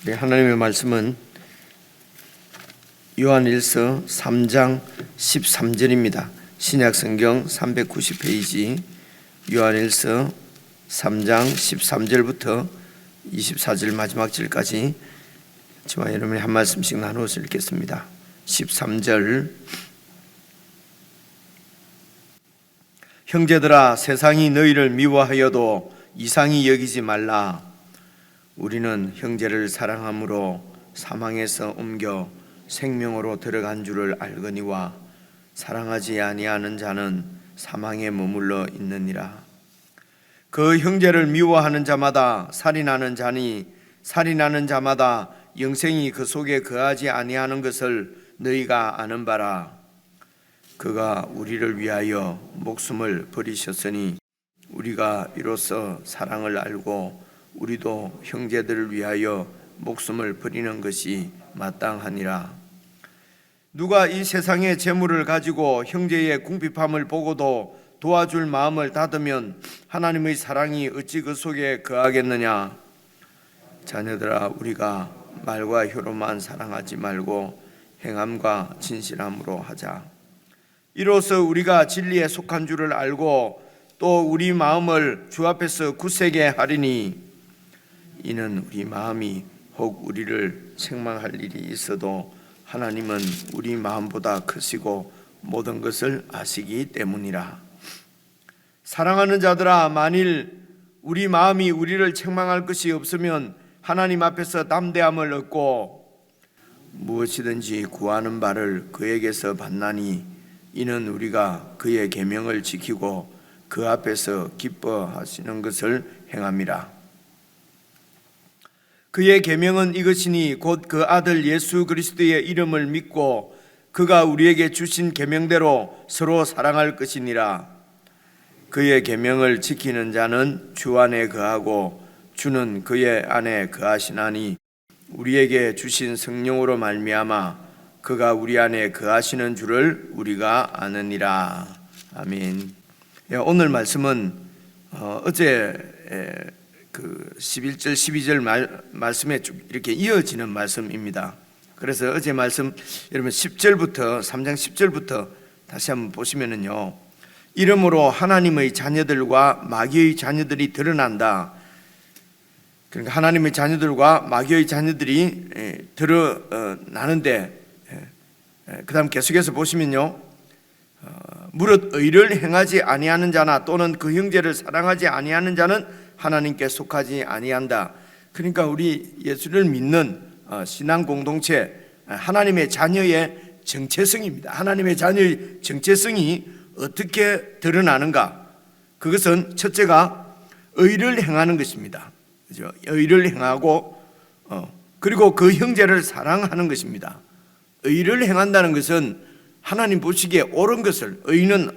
네, 하나님의 말씀은 요한일서 3장 13절입니다. 신약성경 390페이지 요한일서 3장 13절부터 24절 마지막 절까지 저와 여러분이 한 말씀씩 나누어서 읽겠습니다. 13절. 형제들아, 세상이 너희를 미워하여도 이상히 여기지 말라. 우리는 형제를 사랑함으로 사망에서 옮겨 생명으로 들어간 줄을 알거니와 사랑하지 아니하는 자는 사망에 머물러 있느니라. 그 형제를 미워하는 자마다 살인하는 자니 살인하는 자마다 영생이 그 속에 거하지 아니하는 것을 너희가 아는 바라. 그가 우리를 위하여 목숨을 버리셨으니 우리가 이로써 사랑을 알고 우리도 형제들을 위하여 목숨을 버리는 것이 마땅하니라. 누가 이 세상의 재물을 가지고 형제의 궁핍함을 보고도 도와줄 마음을 닫으면 하나님의 사랑이 어찌 그 속에 거하겠느냐. 자녀들아, 우리가 말과 혀로만 사랑하지 말고 행함과 진실함으로 하자. 이로써 우리가 진리에 속한 줄을 알고 또 우리 마음을 주 앞에서 굳세게 하리니, 이는 우리 마음이 혹 우리를 책망할 일이 있어도 하나님은 우리 마음보다 크시고 모든 것을 아시기 때문이라. 사랑하는 자들아, 만일 우리 마음이 우리를 책망할 것이 없으면 하나님 앞에서 담대함을 얻고 무엇이든지 구하는 바를 그에게서 받나니, 이는 우리가 그의 계명을 지키고 그 앞에서 기뻐하시는 것을 행함이라. 그의 계명은 이것이니 곧 그 아들 예수 그리스도의 이름을 믿고 그가 우리에게 주신 계명대로 서로 사랑할 것이니라. 그의 계명을 지키는 자는 주 안에 거하고 주는 그의 안에 거하시나니, 우리에게 주신 성령으로 말미암아 그가 우리 안에 거하시는 줄을 우리가 아느니라. 아멘. 오늘 말씀은 어제 그 11절 12절 말씀에 쭉 이렇게 이어지는 말씀입니다. 그래서 어제 말씀 여러분 10절부터 3장 10절부터 다시 한번 보시면은요, 이러므로 하나님의 자녀들과 마귀의 자녀들이 드러난다. 그러니까 하나님의 자녀들과 마귀의 자녀들이 드러나는데, 그 다음 계속해서 보시면요, 무릇 의를 행하지 아니하는 자나 또는 그 형제를 사랑하지 아니하는 자는 하나님께 속하지 아니한다. 그러니까 우리 예수를 믿는 신앙 공동체, 하나님의 자녀의 정체성입니다. 하나님의 자녀의 정체성이 어떻게 드러나는가? 그것은 첫째가 의를 행하는 것입니다. 그죠? 의를 행하고 그리고 그 형제를 사랑하는 것입니다. 의를 행한다는 것은 하나님 보시기에 옳은 것을, 의는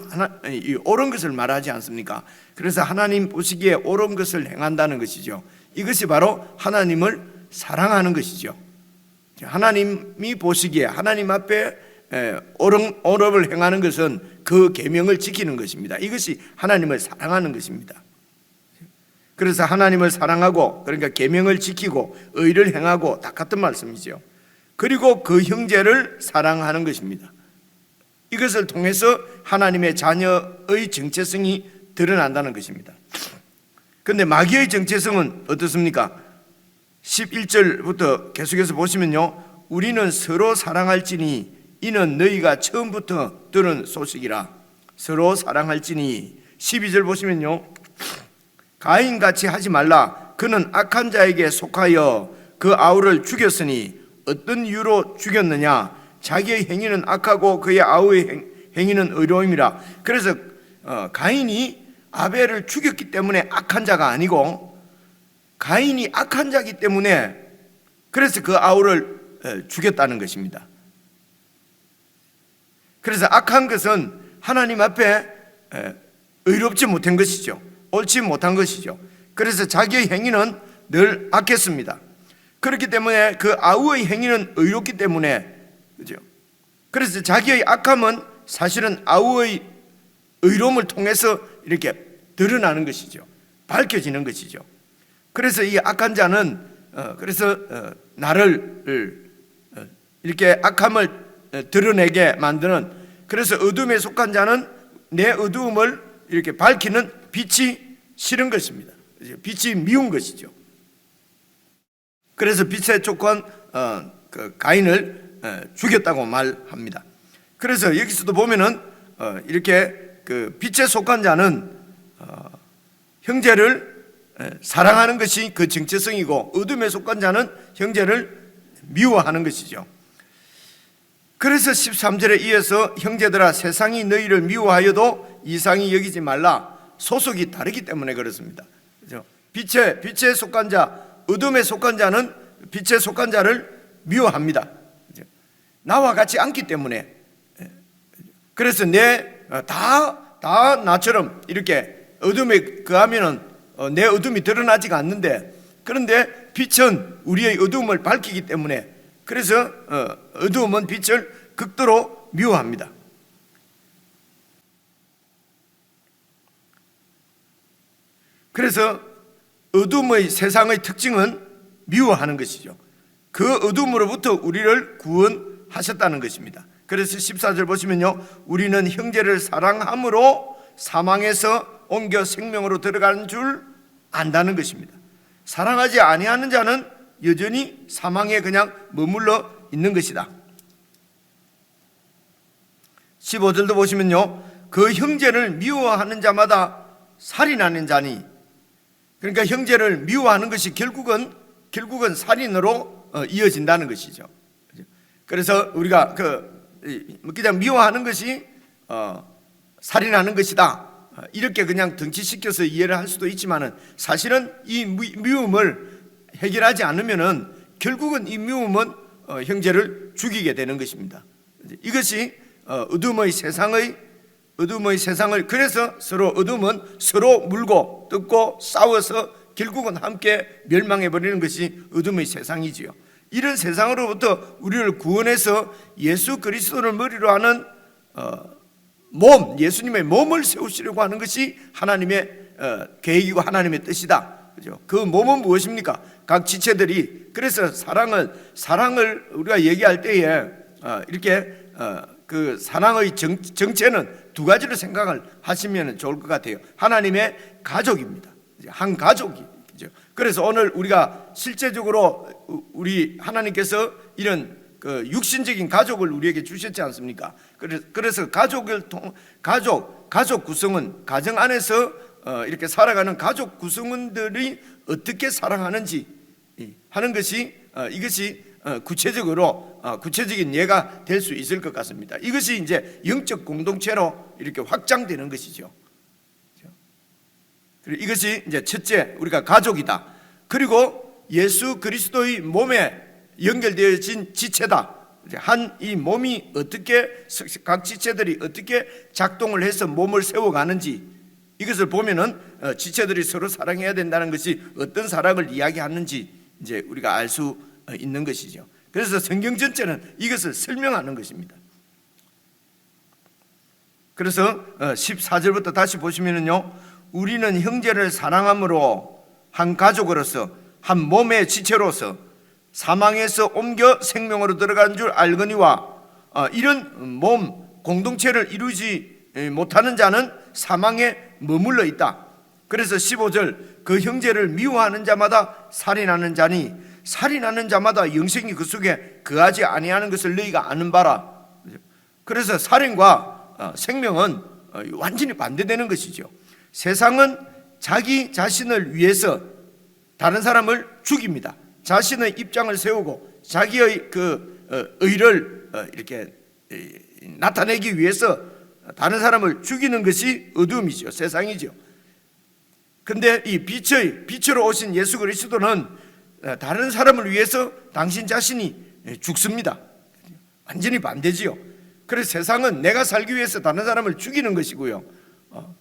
옳은 것을 말하지 않습니까? 그래서 하나님 보시기에 옳은 것을 행한다는 것이죠. 이것이 바로 하나님을 사랑하는 것이죠. 하나님이 보시기에 하나님 앞에 옳음을 행하는 것은 그 계명을 지키는 것입니다. 이것이 하나님을 사랑하는 것입니다. 그래서 하나님을 사랑하고, 그러니까 계명을 지키고 의를 행하고 다 같은 말씀이죠. 그리고 그 형제를 사랑하는 것입니다. 이것을 통해서 하나님의 자녀의 정체성이 드러난다는 것입니다. 그런데 마귀의 정체성은 어떻습니까? 11절부터 계속해서 보시면요, 우리는 서로 사랑할지니 이는 너희가 처음부터 들은 소식이라. 서로 사랑할지니. 12절 보시면요, 가인같이 하지 말라. 그는 악한 자에게 속하여 그 아우를 죽였으니 어떤 이유로 죽였느냐? 자기의 행위는 악하고 그의 아우의 행위는 의로움이라. 그래서 가인이 아벨을 죽였기 때문에 악한 자가 아니고, 가인이 악한 자이기 때문에 그래서 그 아우를 죽였다는 것입니다. 그래서 악한 것은 하나님 앞에 의롭지 못한 것이죠. 옳지 못한 것이죠. 그래서 자기의 행위는 늘 악했습니다. 그렇기 때문에 그 아우의 행위는 의롭기 때문에, 그죠? 그래서 자기의 악함은 사실은 아우의 의로움을 통해서 이렇게 드러나는 것이죠. 밝혀지는 것이죠. 그래서 이 악한 자는 그래서 나를 이렇게 악함을 드러내게 만드는, 그래서 어둠에 속한 자는 내 어두움을 이렇게 밝히는 빛이 싫은 것입니다. 빛이 미운 것이죠. 그래서 빛에 속한 가인을 죽였다고 말합니다. 그래서 여기서도 보면은 이렇게 그 빛에 속한 자는 형제를 사랑하는 것이 그 정체성이고, 어둠에 속한 자는 형제를 미워하는 것이죠. 그래서 13절에 이어서 형제들아 세상이 너희를 미워하여도 이상히 여기지 말라. 소속이 다르기 때문에 그렇습니다. 그렇죠? 빛에 속한 자, 어둠에 속한 자는 빛에 속한 자를 미워합니다. 그렇죠? 나와 같이 않기 때문에. 그래서 다 나처럼 이렇게 어둠에 거하면은 내 어둠이 드러나지가 않는데, 그런데 빛은 우리의 어둠을 밝히기 때문에, 그래서 어두움은 빛을 극도로 미워합니다. 그래서 어둠의 세상의 특징은 미워하는 것이죠. 그 어둠으로부터 우리를 구원하셨다는 것입니다. 그래서 14절 보시면요, 우리는 형제를 사랑함으로 사망에서 옮겨 생명으로 들어가는 줄 안다는 것입니다. 사랑하지 아니하는 자는 여전히 사망에 그냥 머물러 있는 것이다. 15절도 보시면요, 그 형제를 미워하는 자마다 살인하는 자니, 그러니까 형제를 미워하는 것이 결국은 살인으로 이어진다는 것이죠. 그래서 우리가 그냥 미워하는 것이 살인하는 것이다, 이렇게 그냥 등치시켜서 이해를 할 수도 있지만은, 사실은 이 미움을 해결하지 않으면은 결국은 이 미움은 형제를 죽이게 되는 것입니다. 이것이 어둠의 세상을, 그래서 어둠은 서로 물고 뜯고 싸워서 결국은 함께 멸망해 버리는 것이 어둠의 세상이지요. 이런 세상으로부터 우리를 구원해서 예수 그리스도를 머리로 하는 예수님의 몸을 세우시려고 하는 것이 하나님의 계획이고 하나님의 뜻이다. 그죠? 그 몸은 무엇입니까? 각 지체들이. 그래서 사랑을 우리가 얘기할 때에 이렇게 그 사랑의 정체는 두 가지로 생각을 하시면 좋을 것 같아요. 하나님의 가족입니다. 한 가족이죠. 그래서 오늘 우리가 실제적으로 우리 하나님께서 이런 그 육신적인 가족을 우리에게 주셨지 않습니까? 그래서 가족 구성은, 가정 안에서 이렇게 살아가는 가족 구성원들이 어떻게 사랑하는지 하는 것이 이것이 구체적인 예가 될 수 있을 것 같습니다. 이것이 이제 영적 공동체로 이렇게 확장되는 것이죠. 그리고 이것이 이제 첫째, 우리가 가족이다. 그리고 예수 그리스도의 몸에 연결되어진 지체다. 한 이 몸이 어떻게, 각 지체들이 어떻게 작동을 해서 몸을 세워가는지, 이것을 보면은 지체들이 서로 사랑해야 된다는 것이 어떤 사랑을 이야기하는지 이제 우리가 알 수 있는 것이죠. 그래서 성경 전체는 이것을 설명하는 것입니다. 그래서 14절부터 다시 보시면은요, 우리는 형제를 사랑함으로 한 가족으로서, 한 몸의 지체로서 사망에서 옮겨 생명으로 들어가는 줄 알거니와, 이런 몸 공동체를 이루지 못하는 자는 사망에 머물러 있다. 그래서 15절, 그 형제를 미워하는 자마다 살인하는 자니, 살인하는 자마다 영생이 그 속에 거하지 아니하는 것을 너희가 아는 바라. 그래서 살인과 생명은 완전히 반대되는 것이죠. 세상은 자기 자신을 위해서 다른 사람을 죽입니다. 자신의 입장을 세우고 자기의 그 의를 이렇게 나타내기 위해서 다른 사람을 죽이는 것이 어둠이죠. 세상이죠. 근데 이 빛으로 오신 예수 그리스도는 다른 사람을 위해서 당신 자신이 죽습니다. 완전히 반대지요. 그래서 세상은 내가 살기 위해서 다른 사람을 죽이는 것이고요.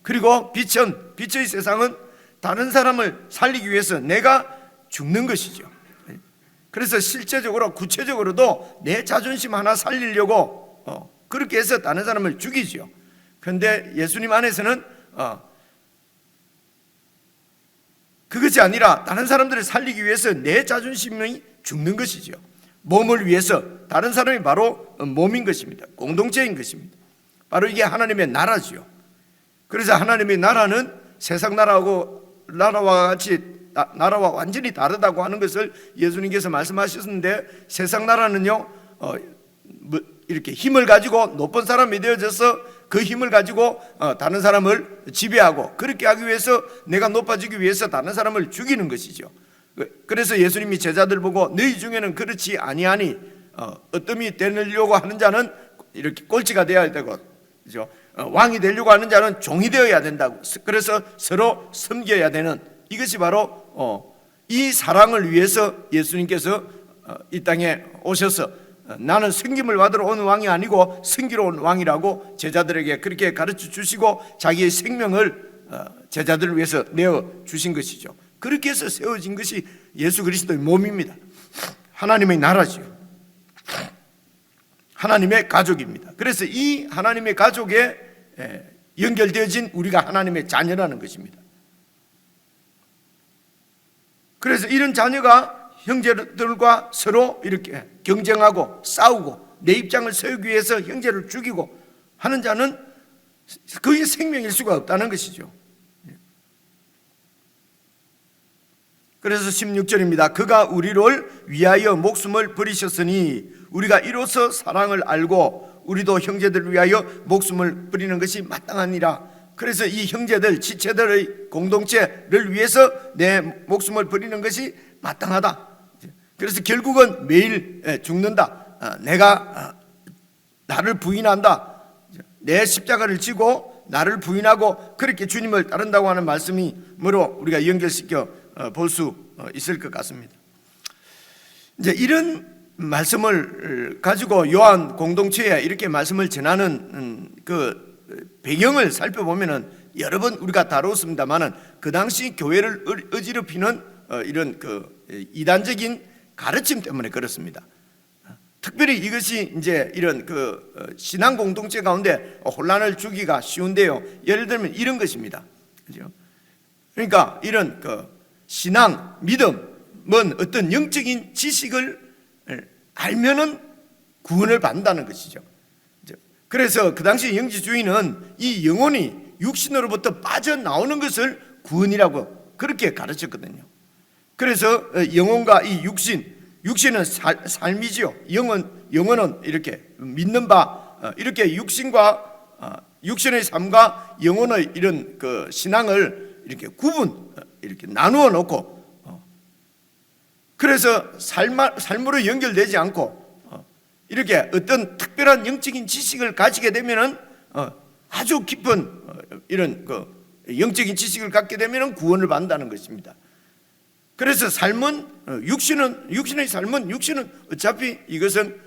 그리고 빛의 세상은 다른 사람을 살리기 위해서 내가 죽는 것이죠. 그래서 실제적으로 구체적으로도 내 자존심 하나 살리려고 그렇게 해서 다른 사람을 죽이죠. 그런데 예수님 안에서는 그것이 아니라 다른 사람들을 살리기 위해서 내 자존심이 죽는 것이죠. 몸을 위해서. 다른 사람이 바로 몸인 것입니다. 공동체인 것입니다. 바로 이게 하나님의 나라지요. 그래서 하나님의 나라는 세상 나라와 같이 나라와 완전히 다르다고 하는 것을 예수님께서 말씀하셨는데, 세상 나라는요 이렇게 힘을 가지고 높은 사람이 되어져서 그 힘을 가지고 다른 사람을 지배하고, 그렇게 하기 위해서, 내가 높아지기 위해서 다른 사람을 죽이는 것이죠. 그래서 예수님이 제자들 보고 너희 중에는 그렇지 아니하니 어뜸이 되려고 하는 자는 이렇게 꼴찌가 되어야 되고, 그죠? 왕이 되려고 하는 자는 종이 되어야 된다고. 그래서 서로 섬겨야 되는, 이것이 바로 이 사랑을 위해서 예수님께서 이 땅에 오셔서 나는 섬김을 받으러 온 왕이 아니고 섬기러 온 왕이라고 제자들에게 그렇게 가르쳐 주시고 자기의 생명을 제자들을 위해서 내어 주신 것이죠. 그렇게 해서 세워진 것이 예수 그리스도의 몸입니다. 하나님의 나라지요. 하나님의 가족입니다. 그래서 이 하나님의 가족에 연결되어진 우리가 하나님의 자녀라는 것입니다. 그래서 이런 자녀가 형제들과 서로 이렇게 경쟁하고 싸우고 내 입장을 세우기 위해서 형제를 죽이고 하는 자는 그의 생명일 수가 없다는 것이죠. 그래서 16절입니다. 그가 우리를 위하여 목숨을 버리셨으니 우리가 이로써 사랑을 알고 우리도 형제들을 위하여 목숨을 버리는 것이 마땅하니라. 그래서 이 형제들, 지체들의 공동체를 위해서 내 목숨을 버리는 것이 마땅하다. 그래서 결국은 매일 죽는다. 내가 나를 부인한다. 내 십자가를 지고 나를 부인하고 그렇게 주님을 따른다고 하는 말씀이므로 우리가 연결시켜 볼 수 있을 것 같습니다. 이제 이런 말씀을 가지고 요한 공동체에 이렇게 말씀을 전하는 그 배경을 살펴보면은 여러 번 우리가 다뤘습니다만은 그 당시 교회를 어지럽히는 이런 그 이단적인 가르침 때문에 그렇습니다. 특별히 이것이 이제 이런 그 신앙 공동체 가운데 혼란을 주기가 쉬운데요. 예를 들면 이런 것입니다. 그죠? 그러니까 이런 그 신앙, 믿음은 어떤 영적인 지식을 알면은 구원을 받는다는 것이죠. 그래서 그 당시 영지주의는 이 영혼이 육신으로부터 빠져나오는 것을 구원이라고 그렇게 가르쳤거든요. 그래서 영혼과 이 육신은 삶이지요. 영혼은 이렇게 믿는 바, 이렇게 육신의 삶과 영혼의 이런 그 신앙을 이렇게 이렇게 나누어 놓고, 그래서 삶으로 연결되지 않고 이렇게 어떤 특별한 영적인 지식을 가지게 되면은 아주 깊은 이런 그 영적인 지식을 갖게 되면은 구원을 받는다는 것입니다. 그래서 삶은 육신의 삶은 어차피 이것은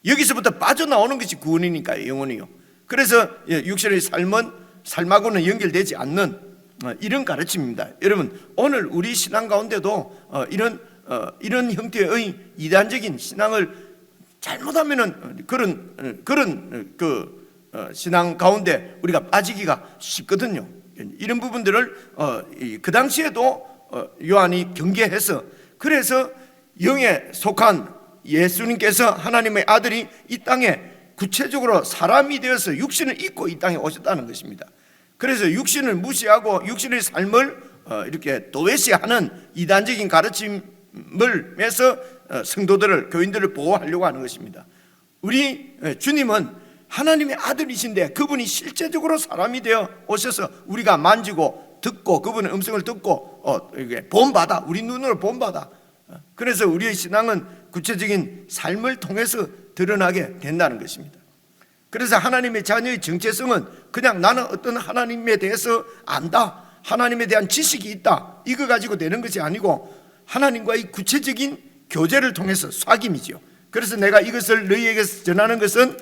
여기서부터 빠져나오는 것이 구원이니까요, 영혼이요. 그래서 육신의 삶하고는 연결되지 않는 이런 가르침입니다. 여러분, 오늘 우리 신앙 가운데도 이런 형태의 이단적인 신앙을 잘못하면은 그런 신앙 가운데 우리가 빠지기가 쉽거든요. 이런 부분들을 그 당시에도 요한이 경계해서, 그래서 영에 속한 예수님께서 하나님의 아들이 이 땅에 구체적으로 사람이 되어서 육신을 입고 이 땅에 오셨다는 것입니다. 그래서 육신을 무시하고 육신의 삶을 이렇게 도외시하는 이단적인 가르침을 해서 성도들을, 교인들을 보호하려고 하는 것입니다. 우리 주님은 하나님의 아들이신데 그분이 실제적으로 사람이 되어 오셔서 우리가 만지고 듣고 그분의 음성을 듣고 본받아, 우리 눈으로 본받아. 그래서 우리의 신앙은 구체적인 삶을 통해서 드러나게 된다는 것입니다. 그래서 하나님의 자녀의 정체성은 그냥 나는 어떤 하나님에 대해서 안다, 하나님에 대한 지식이 있다, 이거 가지고 되는 것이 아니고 하나님과의 구체적인 교제를 통해서 사귐이지요. 그래서 내가 이것을 너희에게 전하는 것은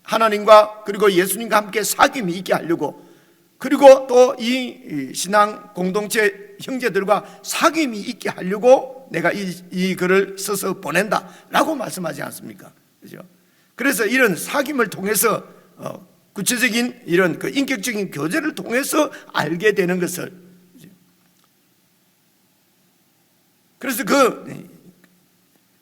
하나님과 그리고 예수님과 함께 사귐이 있게 하려고, 그리고 또 이 신앙 공동체 형제들과 사귐이 있게 하려고 내가 이 글을 써서 보낸다라고 말씀하지 않습니까? 그죠? 그래서 이런 사귐을 통해서 구체적인 이런 그 인격적인 교제를 통해서 알게 되는 것을, 그래서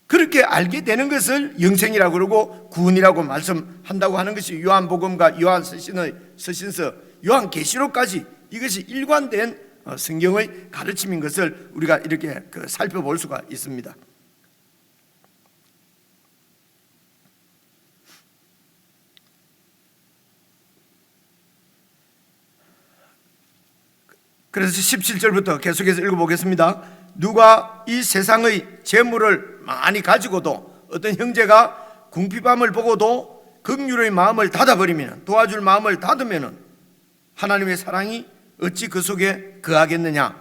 그렇게 알게 되는 것을 영생이라고 그러고 구원이라고 말씀한다고 하는 것이 요한복음과 요한 서신서, 요한계시록까지 이것이 일관된 성경의 가르침인 것을 우리가 이렇게 살펴볼 수가 있습니다. 그래서 17절부터 계속해서 읽어보겠습니다. 누가 이 세상의 재물을 많이 가지고도 어떤 형제가 궁핍함을 보고도 긍휼의 마음을 닫아버리면, 도와줄 마음을 닫으면 하나님의 사랑이 어찌 그 속에 거하겠느냐.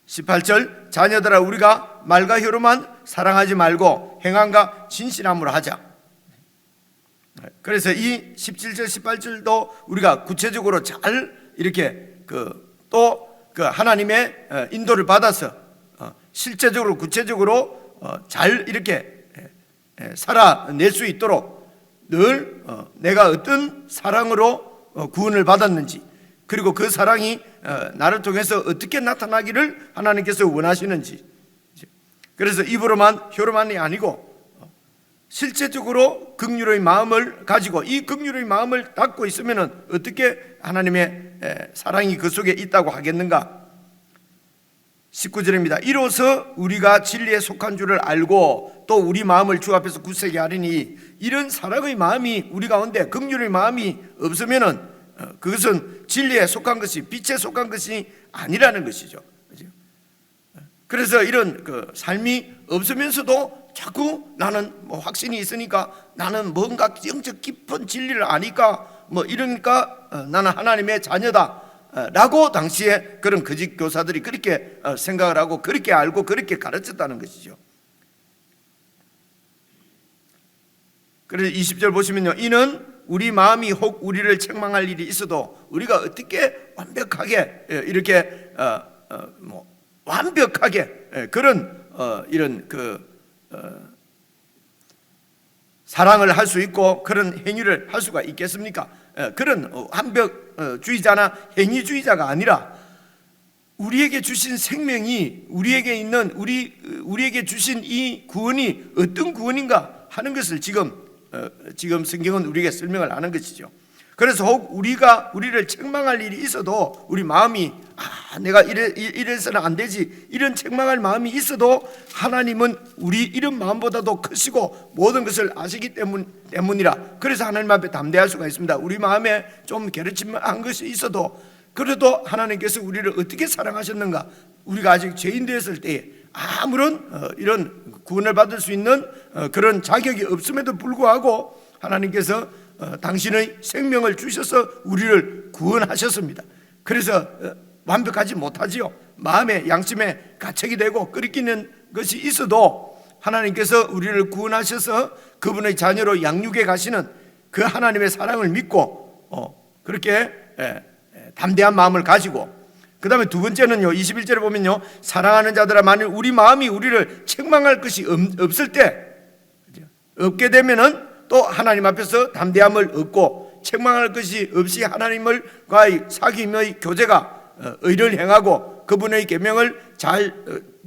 18절, 자녀들아 우리가 말과 혀로만 사랑하지 말고 행함과 진실함으로 하자. 그래서 이 17절 18절도 우리가 구체적으로 잘 이렇게 또 하나님의 인도를 받아서 실제적으로 구체적으로 잘 이렇게 살아낼 수 있도록 늘 내가 어떤 사랑으로 구원을 받았는지, 그리고 그 사랑이 나를 통해서 어떻게 나타나기를 하나님께서 원하시는지, 그래서 입으로만 혀로만이 아니고 실제적으로 긍휼의 마음을 가지고, 이 긍휼의 마음을 닫고 있으면 어떻게 하나님의 사랑이 그 속에 있다고 하겠는가. 19절입니다. 이로써 우리가 진리에 속한 줄을 알고 또 우리 마음을 주 앞에서 굳세게 하리니, 이런 사랑의 마음이 우리 가운데, 긍휼의 마음이 없으면 그것은 진리에 속한 것이, 빛에 속한 것이 아니라는 것이죠. 그래서 이런 삶이 없으면서도 자꾸 나는 확신이 있으니까, 나는 뭔가 영적 깊은 진리를 아니까, 이러니까 나는 하나님의 자녀다 라고 당시에 그런 거짓 교사들이 그렇게 생각을 하고 그렇게 알고 그렇게 가르쳤다는 것이죠. 그래서 20절 보시면요, 이는 우리 마음이 혹 우리를 책망할 일이 있어도 우리가 어떻게 완벽하게 이렇게 완벽하게 그런 이런 사랑을 할 수 있고 그런 행위를 할 수가 있겠습니까? 그런 완벽주의자나 행위주의자가 아니라 우리에게 주신 생명이, 우리에게 있는 우리에게 주신 이 구원이 어떤 구원인가 하는 것을 지금 성경은 우리에게 설명을 하는 것이죠. 그래서 혹 우리를 책망할 일이 있어도 우리 마음이 내가 이래서는 안 되지, 이런 책망할 마음이 있어도 하나님은 우리 이런 마음보다도 크시고 모든 것을 아시기 때문이라, 그래서 하나님 앞에 담대할 수가 있습니다. 우리 마음에 좀 게으름한 것이 있어도 그래도 하나님께서 우리를 어떻게 사랑하셨는가, 우리가 아직 죄인 되었을 때에 아무런 이런 구원을 받을 수 있는 그런 자격이 없음에도 불구하고 하나님께서 당신의 생명을 주셔서 우리를 구원하셨습니다. 그래서 완벽하지 못하지요. 마음에 양심에 가책이 되고 끓이기는 것이 있어도 하나님께서 우리를 구원하셔서 그분의 자녀로 양육해 가시는 그 하나님의 사랑을 믿고 그렇게 담대한 마음을 가지고, 그 다음에 두 번째는요, 21절에 보면요, 사랑하는 자들아 만일 우리 마음이 우리를 책망할 것이 없을 때, 없게 되면은 또 하나님 앞에서 담대함을 얻고 책망할 것이 없이 하나님과의 사귐의 교제가 의를 행하고 그분의 계명을 잘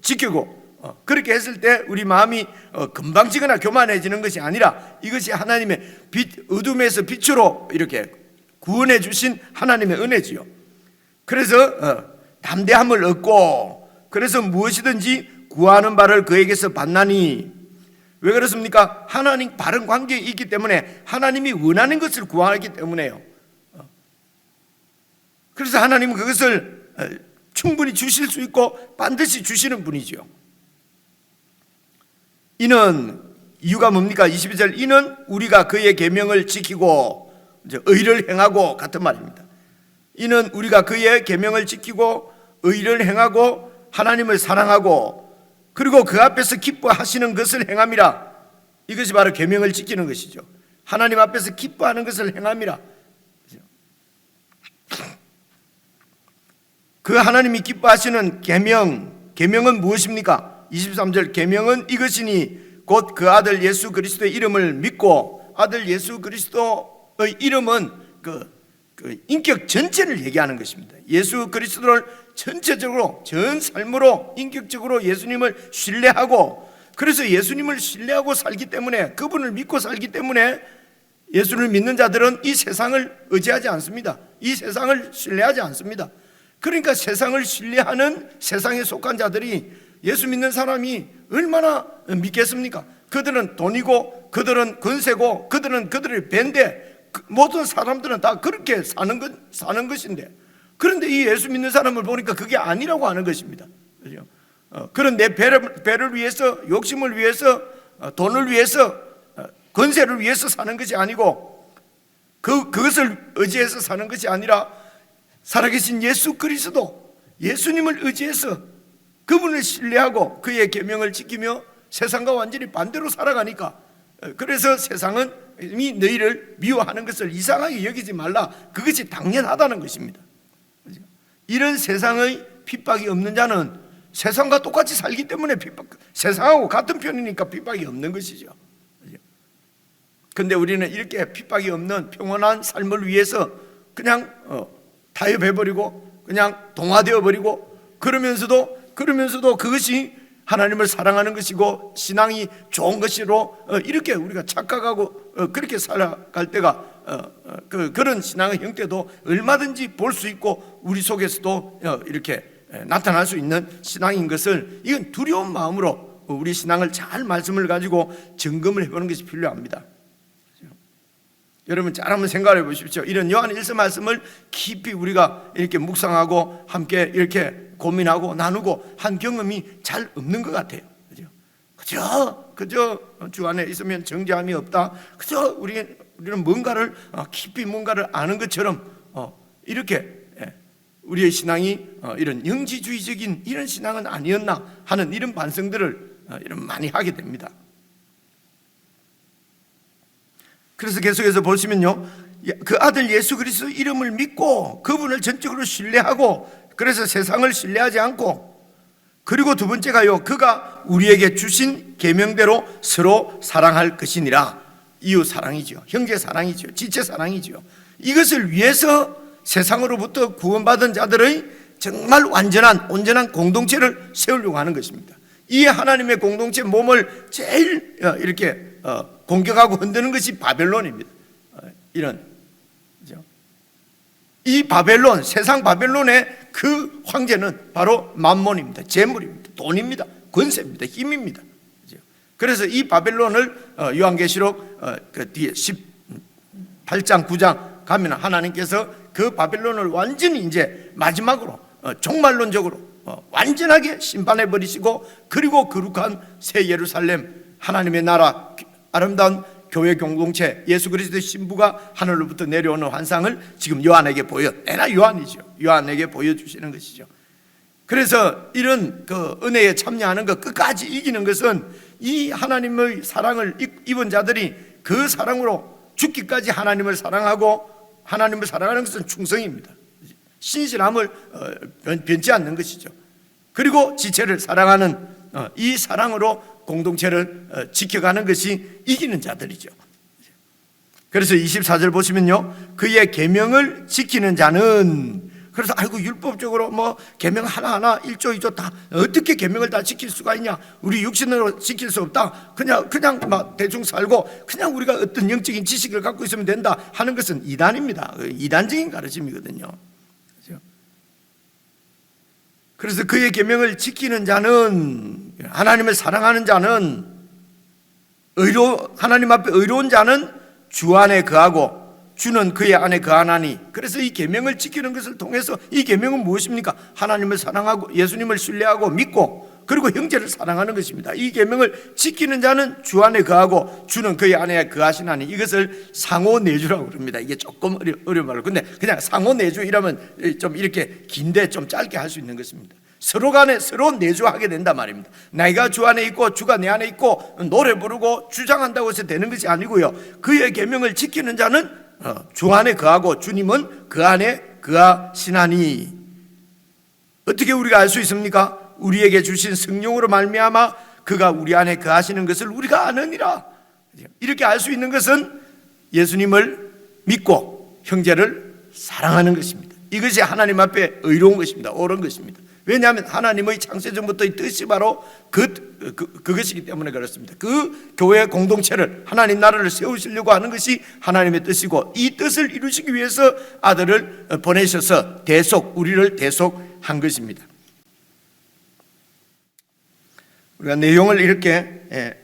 지키고, 그렇게 했을 때 우리 마음이 금방지거나 교만해지는 것이 아니라 이것이 하나님의 빛, 어둠에서 빛으로 이렇게 구원해 주신 하나님의 은혜지요. 그래서 담대함을 얻고, 그래서 무엇이든지 구하는 바를 그에게서 받나니. 왜 그렇습니까? 하나님 바른 관계에 있기 때문에, 하나님이 원하는 것을 구하기 때문에요. 그래서 하나님은 그것을 충분히 주실 수 있고 반드시 주시는 분이죠. 이는 이유가 뭡니까? 22절, 이는 우리가 그의 계명을 지키고 의를 행하고 같은 말입니다. 이는 우리가 그의 계명을 지키고 의를 행하고 하나님을 사랑하고 그리고 그 앞에서 기뻐하시는 것을 행함이라. 이것이 바로 계명을 지키는 것이죠. 하나님 앞에서 기뻐하는 것을 행함이라. 그 하나님이 기뻐하시는 계명은 무엇입니까? 23절, 계명은 이것이니 곧 그 아들 예수 그리스도의 이름을 믿고, 아들 예수 그리스도의 이름은 그 인격 전체를 얘기하는 것입니다. 예수 그리스도를 전체적으로 전 삶으로 인격적으로 예수님을 신뢰하고, 그래서 예수님을 신뢰하고 살기 때문에, 그분을 믿고 살기 때문에 예수를 믿는 자들은 이 세상을 의지하지 않습니다. 이 세상을 신뢰하지 않습니다. 그러니까 세상을 신뢰하는 세상에 속한 자들이 예수 믿는 사람이 얼마나 믿겠습니까? 그들은 돈이고, 그들은 권세고, 그들은 그들의 배인데, 모든 사람들은 다 그렇게 사는 것인데, 그런데 이 예수 믿는 사람을 보니까 그게 아니라고 하는 것입니다. 그렇죠? 그런 내 배를 위해서, 욕심을 위해서, 돈을 위해서, 권세를 위해서 사는 것이 아니고, 그것을 의지해서 사는 것이 아니라 살아계신 예수 그리스도, 예수님을 의지해서 그분을 신뢰하고 그의 계명을 지키며 세상과 완전히 반대로 살아가니까, 그래서 세상은 이미 너희를 미워하는 것을 이상하게 여기지 말라, 그것이 당연하다는 것입니다. 이런 세상의 핍박이 없는 자는 세상과 똑같이 살기 때문에 세상하고 같은 편이니까 핍박이 없는 것이죠. 그런데 우리는 이렇게 핍박이 없는 평온한 삶을 위해서 그냥 타협해버리고 그냥 동화되어버리고, 그러면서도 그것이 하나님을 사랑하는 것이고 신앙이 좋은 것으로 이렇게 우리가 착각하고 그렇게 살아갈 때가, 그런 신앙의 형태도 얼마든지 볼 수 있고 우리 속에서도 이렇게 나타날 수 있는 신앙인 것을, 이건 두려운 마음으로 우리 신앙을 잘 말씀을 가지고 점검을 해보는 것이 필요합니다. 여러분 잘 한번 생각해 보십시오. 이런 요한 1서 말씀을 깊이 우리가 이렇게 묵상하고 함께 이렇게 고민하고 나누고 한 경험이 잘 없는 것 같아요. 그저 주 안에 있으면 정죄함이 없다, 그저 우리는 뭔가를 깊이 뭔가를 아는 것처럼 이렇게 우리의 신앙이 이런 영지주의적인 이런 신앙은 아니었나 하는 이런 반성들을 많이 하게 됩니다. 그래서 계속해서 보시면요, 그 아들 예수 그리스도 이름을 믿고 그분을 전적으로 신뢰하고, 그래서 세상을 신뢰하지 않고, 그리고 두 번째가요, 그가 우리에게 주신 계명대로 서로 사랑할 것이니라. 이웃 사랑이죠, 형제 사랑이죠, 지체 사랑이죠. 이것을 위해서 세상으로부터 구원받은 자들의 정말 온전한 공동체를 세우려고 하는 것입니다. 이 하나님의 공동체 몸을 제일 이렇게 공격하고 흔드는 것이 바벨론입니다. 이 바벨론, 세상 바벨론의 그 황제는 바로 만몬입니다. 재물입니다. 돈입니다. 권세입니다. 힘입니다. 그래서 이 바벨론을 요한계시록 그 뒤에 18장 9장 가면 하나님께서 그 바벨론을 완전히 이제 마지막으로 종말론적으로 완전하게 심판해 버리시고, 그리고 거룩한 새 예루살렘, 하나님의 나라, 아름다운 교회 공동체, 예수 그리스도의 신부가 하늘로부터 내려오는 환상을 지금 요한에게 요한에게 보여주시는 것이죠. 그래서 이런 그 은혜에 참여하는 것, 끝까지 이기는 것은 이 하나님의 사랑을 입은 자들이 그 사랑으로 죽기까지 하나님을 사랑하고, 하나님을 사랑하는 것은 충성입니다. 신실함을 변치 않는 것이죠. 그리고 지체를 사랑하는 이 사랑으로 공동체를 지켜가는 것이 이기는 자들이죠. 그래서 24절 보시면요, 그의 계명을 지키는 자는, 그래서 율법적으로 계명 하나하나 1조 2조 다 어떻게 계명을 다 지킬 수가 있냐, 우리 육신으로 지킬 수 없다, 그냥 막 대충 살고 그냥 우리가 어떤 영적인 지식을 갖고 있으면 된다 하는 것은 이단입니다. 이단적인 가르침이거든요. 그래서 그의 계명을 지키는 자는, 하나님을 사랑하는 자는, 하나님 앞에 의로운 자는 주 안에 거하고 주는 그의 안에 거하나니. 그래서 이 계명을 지키는 것을 통해서, 이 계명은 무엇입니까? 하나님을 사랑하고 예수님을 신뢰하고 믿고 그리고 형제를 사랑하는 것입니다. 이 계명을 지키는 자는 주 안에 거하고 주는 그의 안에 거하시나니. 이것을 상호내주라고 그럽니다. 이게 조금 어려운 말로, 근데 그냥 상호내주 이라면 좀 이렇게 긴데 좀 짧게 할 수 있는 것입니다. 서로 간에 서로 내주하게 된단 말입니다. 내가 주 안에 있고 주가 내 안에 있고 노래 부르고 주장한다고 해서 되는 것이 아니고요, 그의 계명을 지키는 자는 주 안에 거하고 주님은 그 안에 거하시나니. 어떻게 우리가 알 수 있습니까? 우리에게 주신 성령으로 말미암아 그가 우리 안에 거하시는 것을 우리가 아느니라. 이렇게 알 수 있는 것은 예수님을 믿고 형제를 사랑하는 것입니다. 이것이 하나님 앞에 의로운 것입니다. 옳은 것입니다. 왜냐하면 하나님의 창세전부터의 뜻이 바로 그것이기 때문에 그렇습니다. 그 교회 공동체를, 하나님 나라를 세우시려고 하는 것이 하나님의 뜻이고, 이 뜻을 이루시기 위해서 아들을 보내셔서 우리를 대속한 것입니다. 우리가 내용을 이렇게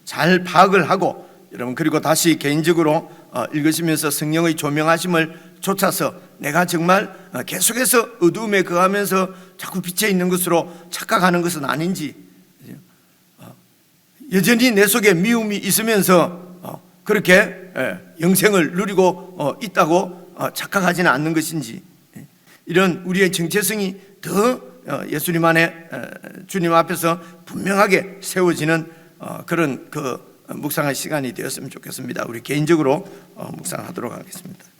잘 파악을 하고, 여러분 그리고 다시 개인적으로 읽으시면서 성령의 조명하심을 쫓아서 내가 정말 계속해서 어두움에 거하면서 자꾸 빛에 있는 것으로 착각하는 것은 아닌지, 여전히 내 속에 미움이 있으면서 그렇게 영생을 누리고 있다고 착각하지는 않는 것인지, 이런 우리의 정체성이 더 예수님 안에, 주님 앞에서 분명하게 세워지는 그런 묵상할 시간이 되었으면 좋겠습니다. 우리 개인적으로 묵상하도록 하겠습니다.